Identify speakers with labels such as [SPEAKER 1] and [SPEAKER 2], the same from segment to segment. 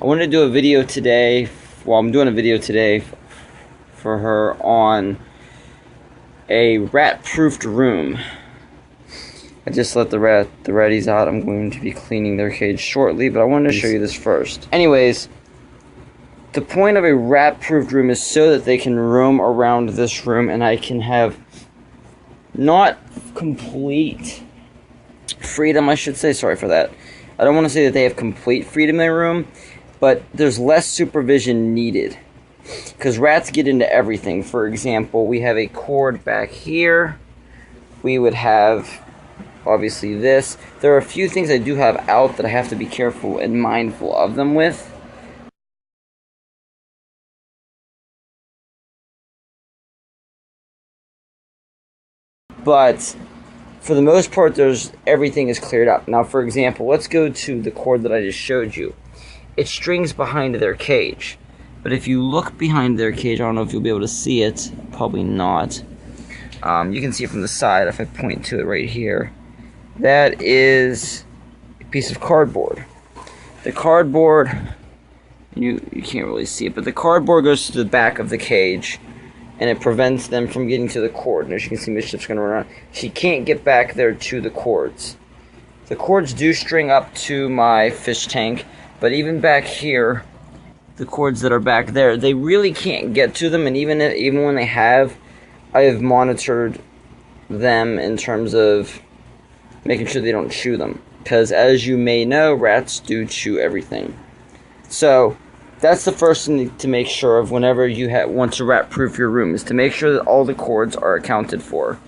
[SPEAKER 1] I wanted to do a video today. Well, I'm doing a video today for her on a rat-proofed room. I just let the ratties out. I'm going to be cleaning their cage shortly, but I wanted to show you this first. Anyways, the point of a rat-proofed room is so that they can roam around this room, and I can have not complete freedom, I should say. Sorry for that. I don't want to say that they have complete freedom in their room, but there's less supervision needed. Because rats get into everything. For example, we have a cord back here. We would have, obviously, this. There are a few things I do have out that I have to be careful and mindful of them with. But for the most part, everything is cleared up. Now, for example, let's go to the cord that I just showed you. It strings behind their cage. But if you look behind their cage, I don't know if you'll be able to see it. Probably not. You can see it from the side if I point to it right here. That is a piece of cardboard. The cardboard, you can't really see it, but the cardboard goes to the back of the cage, and it prevents them from getting to the cord. And as you can see, Mischief's going to run around. She can't get back there to the cords. The cords do string up to my fish tank, but even back here, the cords that are back there, they really can't get to them. And even when they have, I have monitored them in terms of making sure they don't chew them. Because as you may know, rats do chew everything. So that's the first thing to make sure of whenever you want to rat-proof your room, is to make sure that all the cords are accounted for.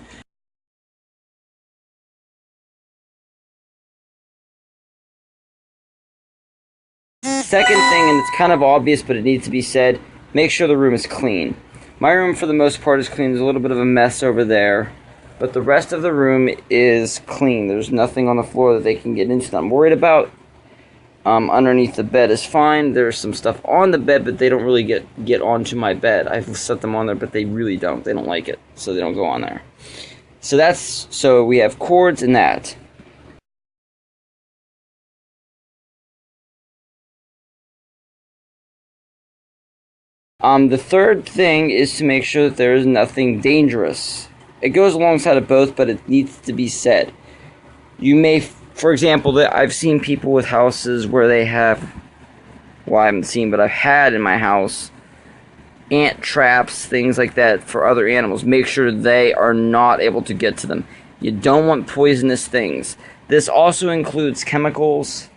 [SPEAKER 1] Second thing, and it's kind of obvious, but it needs to be said, make sure the room is clean. My room, for the most part, is clean. There's a little bit of a mess over there, but the rest of the room is clean. There's nothing on the floor that they can get into that I'm worried about. Underneath the bed is fine. There's some stuff on the bed, but they don't really get onto my bed. I've set them on there, but they really don't. They don't like it, so they don't go on there. So we have cords and that. The third thing is to make sure that there is nothing dangerous. It goes alongside of both, but it needs to be said. You may, for example, I've seen people with houses where they have, well, I haven't seen, but I've had in my house, ant traps, things like that for other animals. Make sure they are not able to get to them. You don't want poisonous things. This also includes chemicals.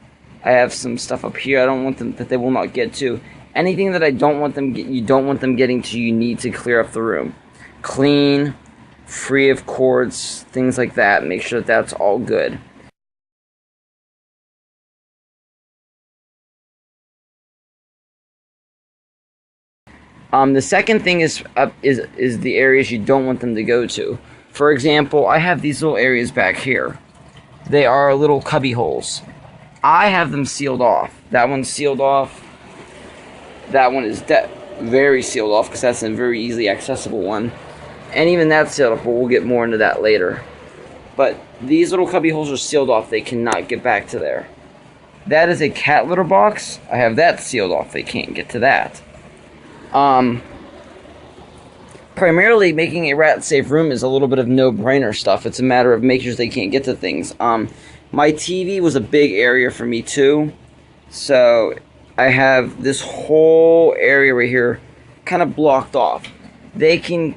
[SPEAKER 1] I have some stuff up here I don't want them, that they will not get to. Anything that you don't want them getting to, you need to clear up the room. Clean, free of cords, things like that. Make sure that that's all good. The second thing is the areas you don't want them to go to. For example, I have these little areas back here. They are little cubby holes. I have them sealed off. That one's sealed off. That one is very sealed off because that's a very easily accessible one. And even that's sealed off, but we'll get more into that later. But these little cubby holes are sealed off. They cannot get back to there. That is a cat litter box. I have that sealed off. They can't get to that. Primarily, making a rat-safe room is a little bit of no-brainer stuff. It's a matter of making sure they can't get to things. My TV was a big area for me, too. So I have this whole area right here kind of blocked off. They can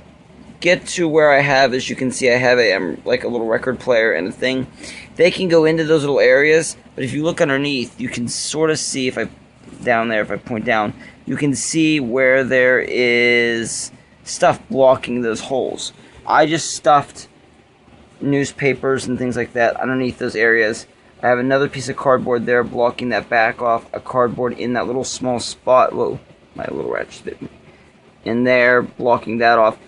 [SPEAKER 1] get to where I have, as you can see, I have like a little record player and a thing. They can go into those little areas, but if you look underneath, you can sort of see, if I point down, you can see where there is stuff blocking those holes. I just stuffed newspapers and things like that underneath those areas. I have another piece of cardboard there blocking that back off, a cardboard in that little small spot. Whoa, my little rat just bit me. In there, blocking that off.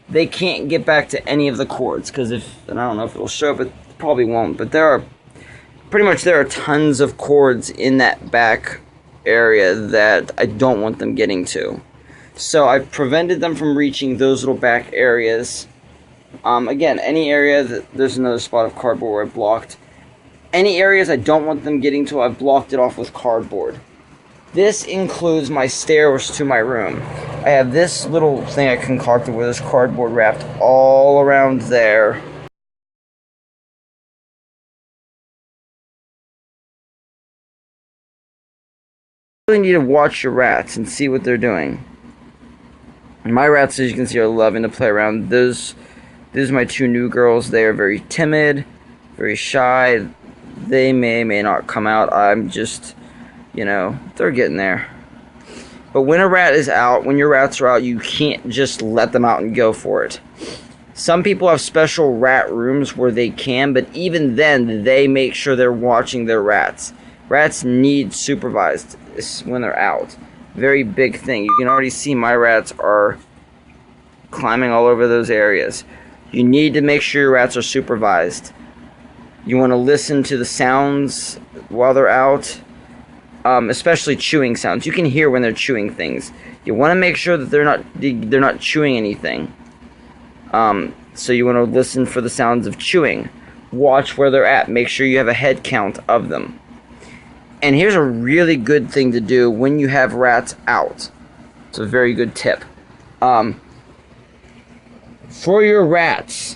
[SPEAKER 1] They can't get back to any of the cords, because and I don't know if it'll show, but it probably won't, but there are tons of cords in that back area that I don't want them getting to. So I've prevented them from reaching those little back areas. Again, any area there's another spot of cardboard where I blocked. Any areas I don't want them getting to, I've blocked it off with cardboard. This includes my stairs to my room. I have this little thing I concocted with this cardboard wrapped all around there. You really need to watch your rats and see what they're doing. My rats, as you can see, are loving to play around. These are my two new girls. They are very timid, very shy. They may not come out. I'm just, they're getting there. But when a rat is out, when your rats are out, you can't just let them out and go for it. Some people have special rat rooms where they can, but even then, they make sure they're watching their rats. Rats need supervised when they're out. Very big thing. You can already see my rats are climbing all over those areas. You need to make sure your rats are supervised. You want to listen to the sounds while they're out, especially chewing sounds. You can hear when they're chewing things. You want to make sure that they're not chewing anything. So you want to listen for the sounds of chewing. Watch where they're at. Make sure you have a head count of them. And here's a really good thing to do when you have rats out. It's a very good tip. For your rats,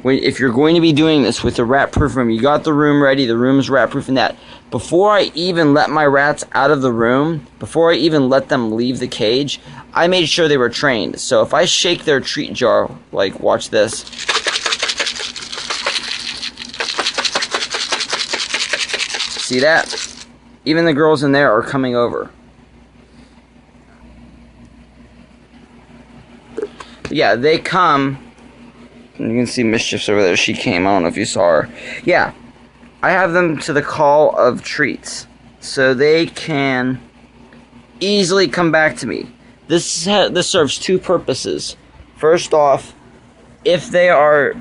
[SPEAKER 1] if you're going to be doing this with a rat-proof room, you got the room ready, the room's rat-proof and that. Before I even let my rats out of the room, before I even let them leave the cage, I made sure they were trained. So if I shake their treat jar, like watch this. See that? Even the girls in there are coming over. Yeah, they come. You can see Mischief's over there. She came. I don't know if you saw her. Yeah, I have them to the call of treats, so they can easily come back to me. This serves two purposes. First off, if they are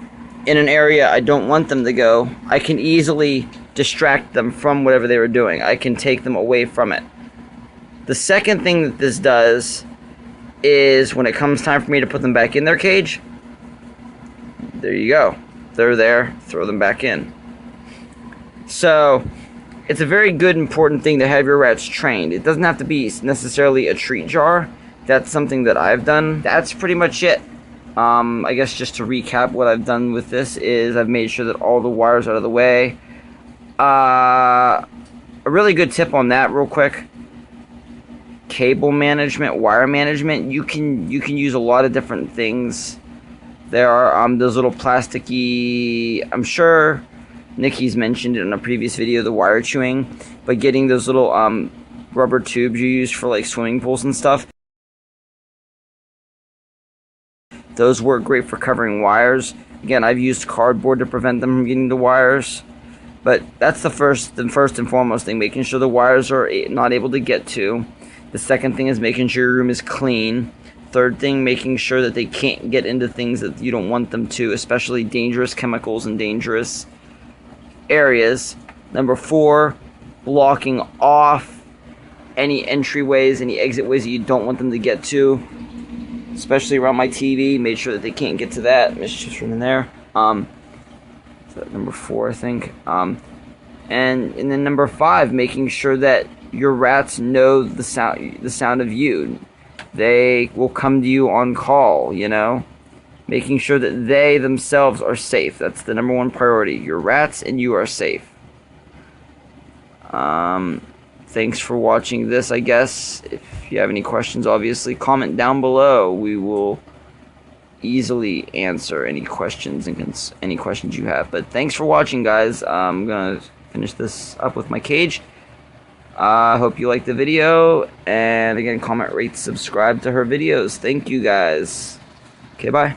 [SPEAKER 1] in an area I don't want them to go, I can easily distract them from whatever they were doing. I can take them away from it. The second thing that this does is when it comes time for me to put them back in their cage, there you go. They're there. Throw them back in. So, it's a very good, important thing to have your rats trained. It doesn't have to be necessarily a treat jar. That's something that I've done. That's pretty much it. I guess just to recap, what I've done with this is I've made sure that all the wires are out of the way. A really good tip on that, real quick. Cable management, wire management. You can use a lot of different things. There are those little plasticky. I'm sure Nikki's mentioned it in a previous video, the wire chewing, but getting those little rubber tubes you use for like swimming pools and stuff. Those work great for covering wires. Again, I've used cardboard to prevent them from getting the wires. But that's the first and foremost thing, making sure the wires are not able to get to. The second thing is making sure your room is clean. Third thing, making sure that they can't get into things that you don't want them to, especially dangerous chemicals and dangerous areas. Number 4, blocking off any entryways, any exit ways that you don't want them to get to, especially around my TV. Made sure that they can't get to that. Mischief's from in there. Number 4, I think. And then number 5, making sure that your rats know the sound of you. They will come to you on call, making sure that they themselves are safe. That's the number 1 priority. Your rats and you are safe. Thanks for watching this, I guess. If you have any questions, obviously, comment down below. We will easily answer any questions and any questions you have. But thanks for watching, guys. I'm gonna finish this up with my cage. I hope you liked the video, and again, comment, rate, subscribe to her videos. Thank you, guys. Okay, bye.